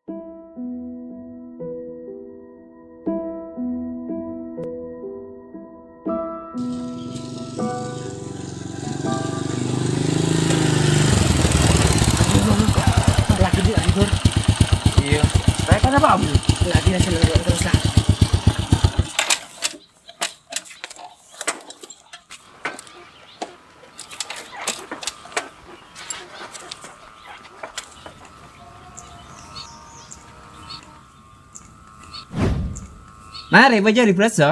Lagi dia tidur. Iya. Saya kan apa bu? Lagi nasi lewat terus lah. Mari baca di preso.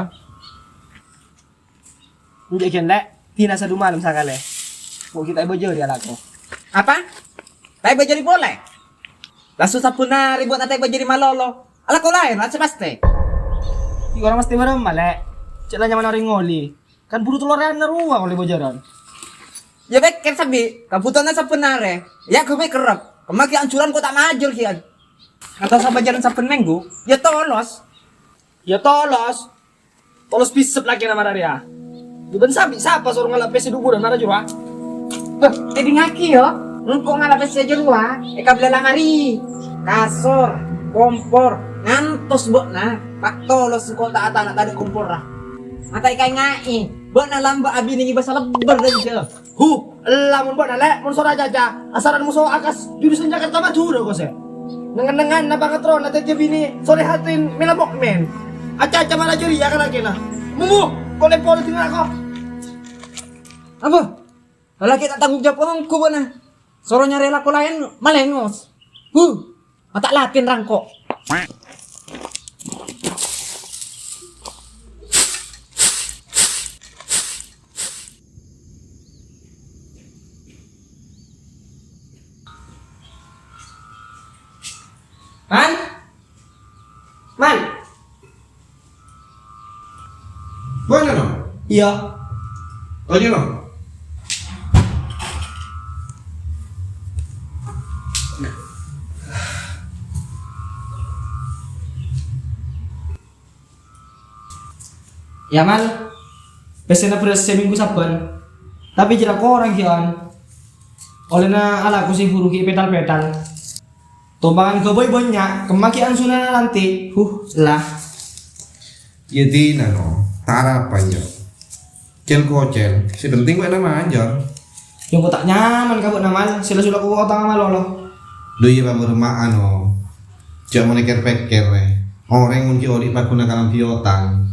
Menjadi kendek. Tina sadu malam sakale. Mau kita bojo dia laku. Apa? Tay baca di boleh. Langsung sapunari buat natai baca di malolo. Ala ko lain, rasa pasti. Di orang mesti bareng malek. Cek nyaman orang ngoli. Kan buru telurnya naruah oleh bojaran. Ya baik kan sabi, kabutuhan sapunare. Ya kau baik kerap. Kemaki ancuran ko tak majul kian. Atau sa bajaran sapun minggu, ya tolos. Ya tolos. Tolos bisep lagi nama Daria. Bukan sabi, siapa suruh ngalap pesi dugu dan nara jurwa? Jadi ngaki yo. Nungko ngalapes saja luar. Eka belalang hari. Kasur, kompor, ngantos bok na. Pak tolos ko tak ata nak tadi kompor lah. Mata ikai ngai. Bok na lamba abi ni bahasa lebar dan je. Lamun buat nalek, mun sora jaja. Asaran musuh akas jurusan Jakarta maju udah kok se. Nengan-nengan na banget ron, nanti dia bini sore hatin melabok men. Aca-aca mana juri ya kan lagi nah. Mumu, kau lepol tinggal aku. Apa? Kalau kita tanggung jawab ko ba na? Soronya rela ko lain malengos. Mata latin rangko. Man? Man, Buona no? iya. Oggi no? Ya man, pesen beres seminggu saban. Tapi jelas orang kian. Olehna alaku sing huru ki petal-petal. Tombangan ke boy banyak, kemakian sunan nanti. Lah. Jadi no, harapan yo. Cel kocel, si penting gue nama aja. Yang kau tak nyaman kabut naman, sila-sila ko utang sama lolo. Doi ba berma ano. Cak mau neker peker Orang mungkin ori pa kuna kalam piotang.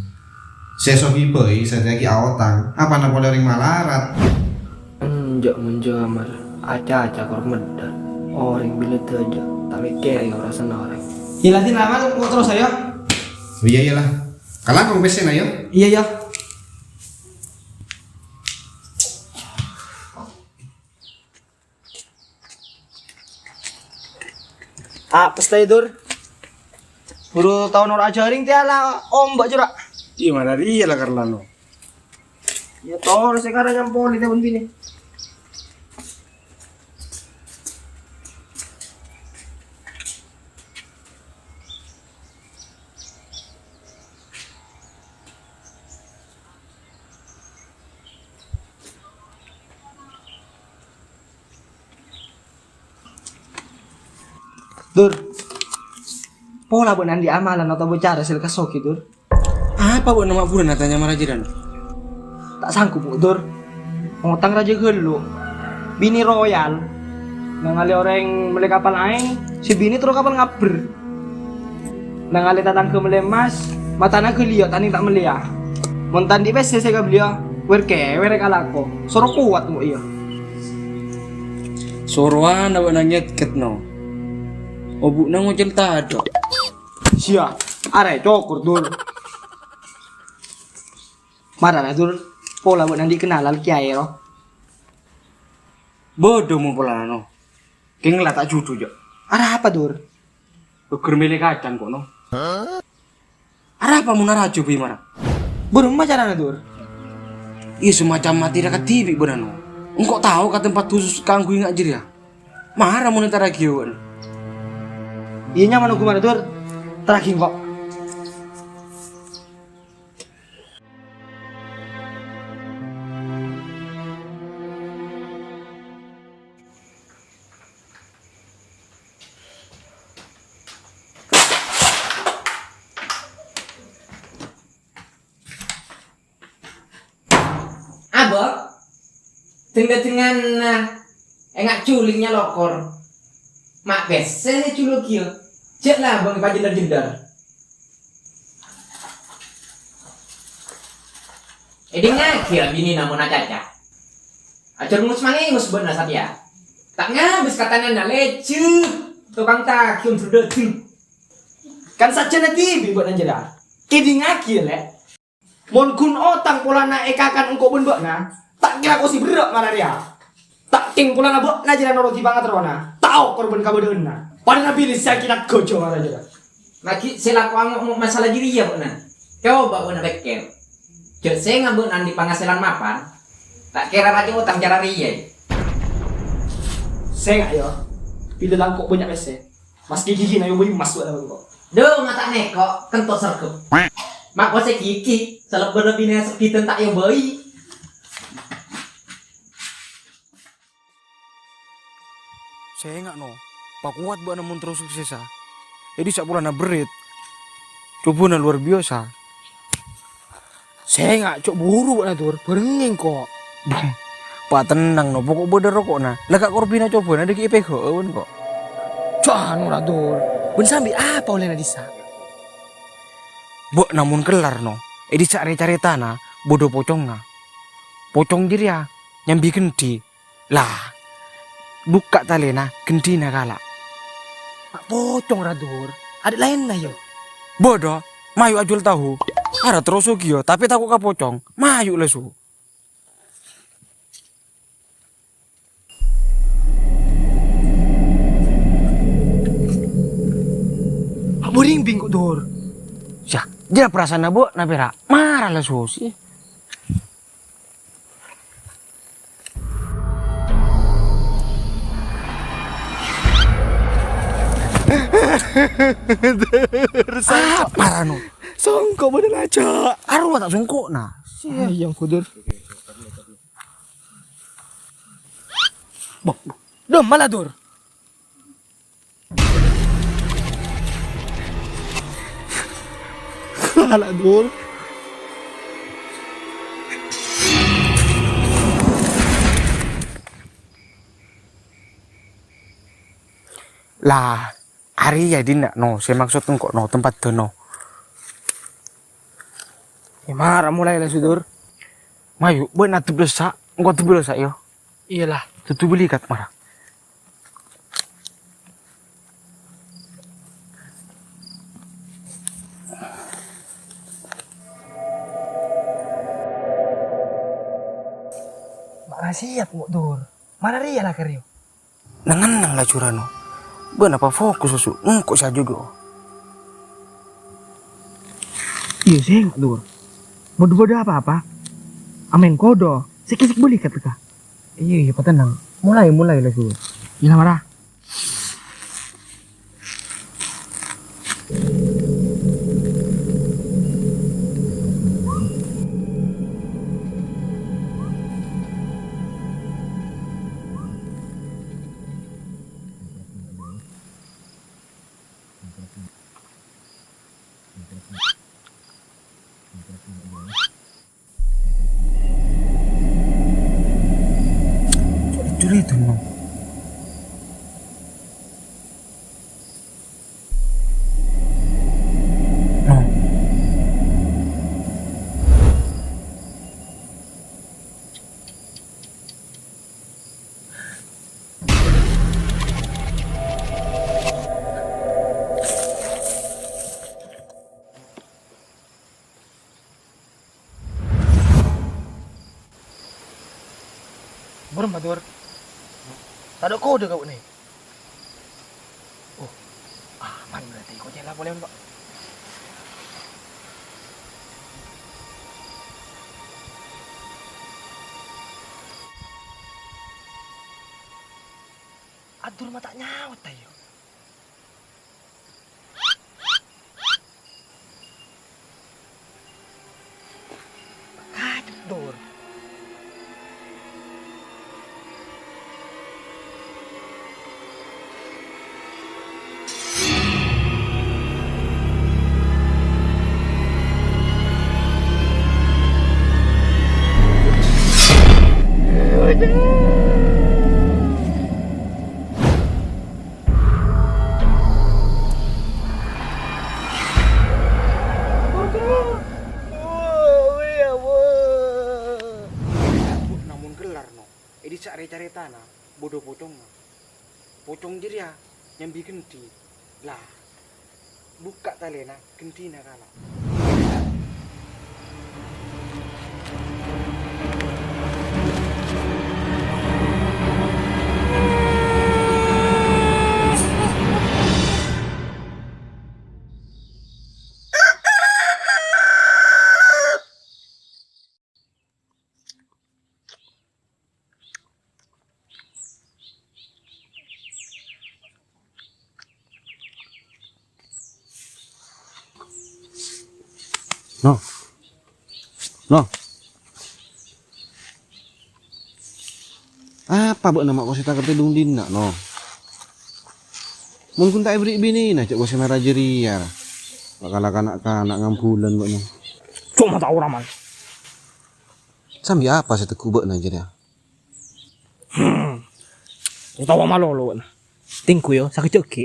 Seso boy, saya ki aotang. Apa na boleh ring malarat? Enjak menjamar, aca-aca kor medar. Orang bila teja, tapi kayak orang senang orang. Hilatin lama kok terus ayo. Oh iya iyalah. Kalah kong pesen ayo. Iya ya. Pesta tidur. Buru tahun orang ajaring tiala ombak jurak. Gimana dia lah Carlano? Ya toh sekarang yang poli tahun bini. Dur. Pola buat nanti amalan atau bicara sil kasoki dur. Apa buat nama bulan natanya marajiran? Tak sanggup bu dur. Ngutang raja gelu. Bini royal. Nangali orang beli kapal aing, si bini terus kapal ngaber. Nangali tatang ke melemas, matana ke liot tani tak melia. Montan di pes saya beliau, werke werek alako. Soro kuat bu iya. Soroan awak nanyet ket no. Obu nang ngocel tado. Sia, are cokur dur. Marah dur. Pola buat nanti kenal al kiai roh. Bodoh mau pola no. Keng lah tak judu jo. Arah apa dur? Beker milik kacang kok no. Arah apa mau narajo bi marah? Burung macam dur. Iya semacam mati dekat TV benar no. Engkau tahu ke tempat khusus kanggu ingat jadi ya? Marah mau ntar lagi wan. Iya nyaman aku mana dur. Terakhir kok. Dengan engak culingnya lokor. Mak besen culuk kieu. Cek lah bang jendar-jendar. Dengar kira bini namun caca. Ajar ngus mangingus bener saja. Tak ngabis katanya lece. Tukang takium sudah tuh. Kan saja nanti buat anjera. Kedi ngaki le. Mon kun otang pola na ekakan engkau pun na. Tak kira kau si berak marah dia. Tak king pola na bok na jera norogi banget rona. Tahu korban kamu na. Pada nabi saya kira gojo marah jera. Lagi selaku ngomong masalah diri ya bener. Coba bener beker. Jod saya ngabuk nanti penghasilan mapan. Tak kira aja utang cara ria. Saya nggak yo. Pilih langkok banyak bese. Mas gigi na yung masuk dalam kok. Duh mata neko kentot serkup. Mak kau sekiki seleb berlebihnya sepi tak yang bayi. Saya nggak no. Pak kuat buat namun terus sukses ah. Jadi sak bulan berit. Coba na luar biasa. Saya nggak cok buru na tur. Berengeng kok. Pak tenang no. Pokok bener kok na. Lekak korbina coba na deki IPK kok. Cuan ora tur. Ben sambil apa oleh na disa? Bok namun kelar no. Edi cari tanah bodoh pocong na. Pocong diri ya nyambi genti. Lah. Buka talena genti na kala. Pak pocong radur. Ada lain na yo. Bodoh. Mayu ajual tahu. Ada terus yo tapi takut ka pocong. Mayu lesu. Boring bingkok dur. Syah, dia perasaan nabo napera. Marah lesu sih. Parah no. Songkok bener aja. Aru tak songkok nah. Yang kudur. Bok. Dom malah dur. Malah dur. Lah, hari jadi nak no. Saya maksud kok no tempat dono. Marah mulai lah sudur. Mayu, buat nanti besak. Engkau tuh besak yo. Iyalah. Tutu beli kat marah. Makasih ya pok dur. Mana ria lah keryo. Nangan lah curano. Ben apa fokus susu? Engkau saja juga. Iya sih nggak dur. Bodoh-bodoh apa-apa. Amin kodo. Sikit-sikit boleh kata. Iya pak tenang. Mulai lah sudur. Gila marah. Jujur itu no. No. Burung badur. Tak ada kode kau ni. Oh, aman berarti. Kau jelah boleh pak. Adur mata nyawat tayo. Adur. Jangan. bodoh pocong nga. Pocong diri ya nyambi genti. Lah, buka talena genti na kala. No. No. Apa buat nama kau sita kerti dundin nak no? Mungkin tak beri bini nah cak kau si merah jeria. Bakal kanak-kanak ngambulan buat no. Cuma tahu ramal. Sambil apa saya teku buat najer ya? Tahu malolo na. Tingku yo sakit ceki.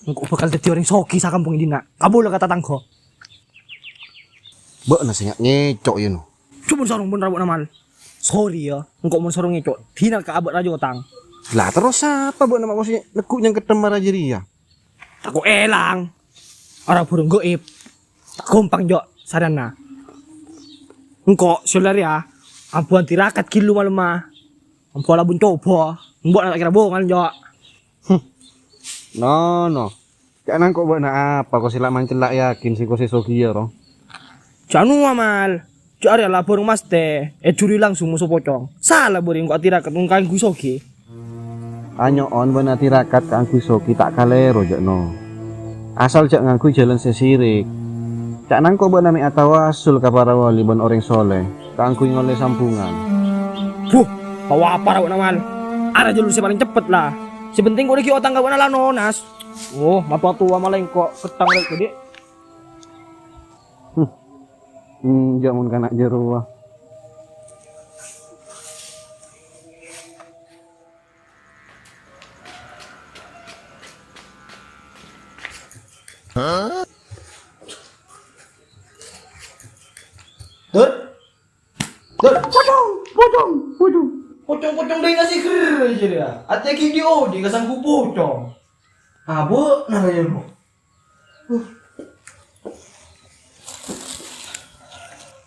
Engko bakal dadi orang soki sa kampung ini nak. Kabul kata tangko. Buat nasi ngecok ya no. Cuma sarung bener buat namal. Sorry ya, engko mun sarung ngecok. Tina ka abot rajo tang. Lah terus apa buat nama kau si lekuk yang ketem merah jeria? Aku elang. Orang burung goib. Tak gompang jo sarana. Engko solar ya. Ampuan tirakat kilu malema. Ampuan labun coba. Mbok nak kira bohongan jo. No. Jangan kau buat nak apa kau silak mancelak yakin si kau si soki ya roh. Janu amal. Cari lah burung mas teh. Curi langsung musuh pocong. Salah burung kok tirakat ngkang ku soki. Anyo on benar tirakat kangku soki tak kalero jak no. Asal cak ngangku jalan sesirik. Cak nang kau buat nami atawasul ka para wali ban orang soleh. Kangku ngoleh sampungan. Buh, bawa apa rawat namal? Ada jalur si paling cepet lah. Si penting kau diki otang kawan ala nonas. Oh, mapa tua malah kok ketang lek gede. Jamun kanak jeruah. Dur. Pocong dai nasi ker aja dia. Ate ki di odi kasangku pocong. Abo naraya mo.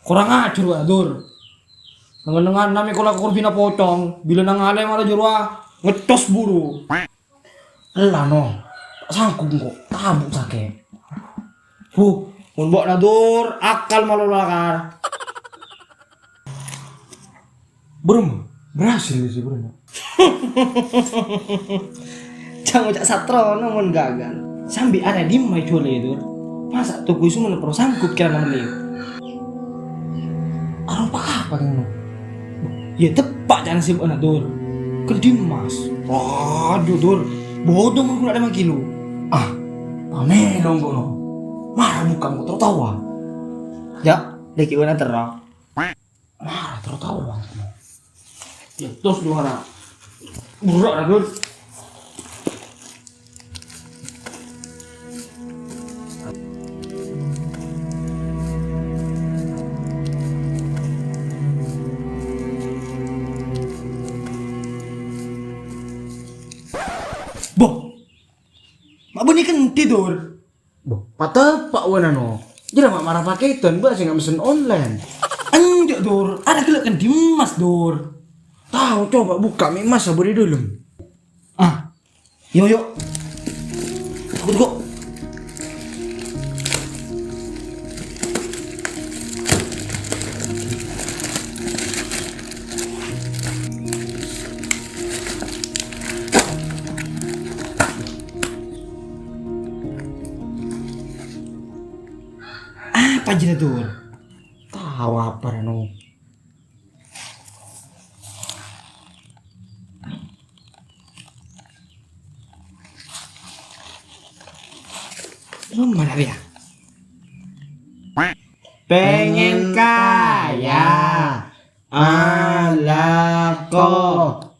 Kurang ajar wa dur. Nengan nami kola kurbina pocong, bila nangale malah jurwa ngecos buru. Elah no. Sanggup kok tabuk sake. Mun mbok na dur akal malulakar. Brum, berhasil sih brum. Jangan ucap satrono mun gagal. Sambil ada di mai cole dur. Masa tuku isu mun pro sanggup kira namanya. Arang apa kan no? Ya tepak jangan sih anak dur. Kedimas. Waduh dur. Bodoh mun ada kilo. Ah, pamelong kono. Marah bukan kok tertawa. Ya, deki wana terang. Marah tertawa. Ya terus dua anak. Burak lah dur. Boh, mak bunyi kan tidur. Boh, patah pak wana no. Jadi mak marah paketan, bah sih nggak mesen online. Anjak dur, ada kelak kan dimas dur. Tahu coba buka mie mas saburi dulu. Ah, yo. Takut kok. Apa aja dur? Tahu apa no? Mana dia? Pengen kaya ala kok.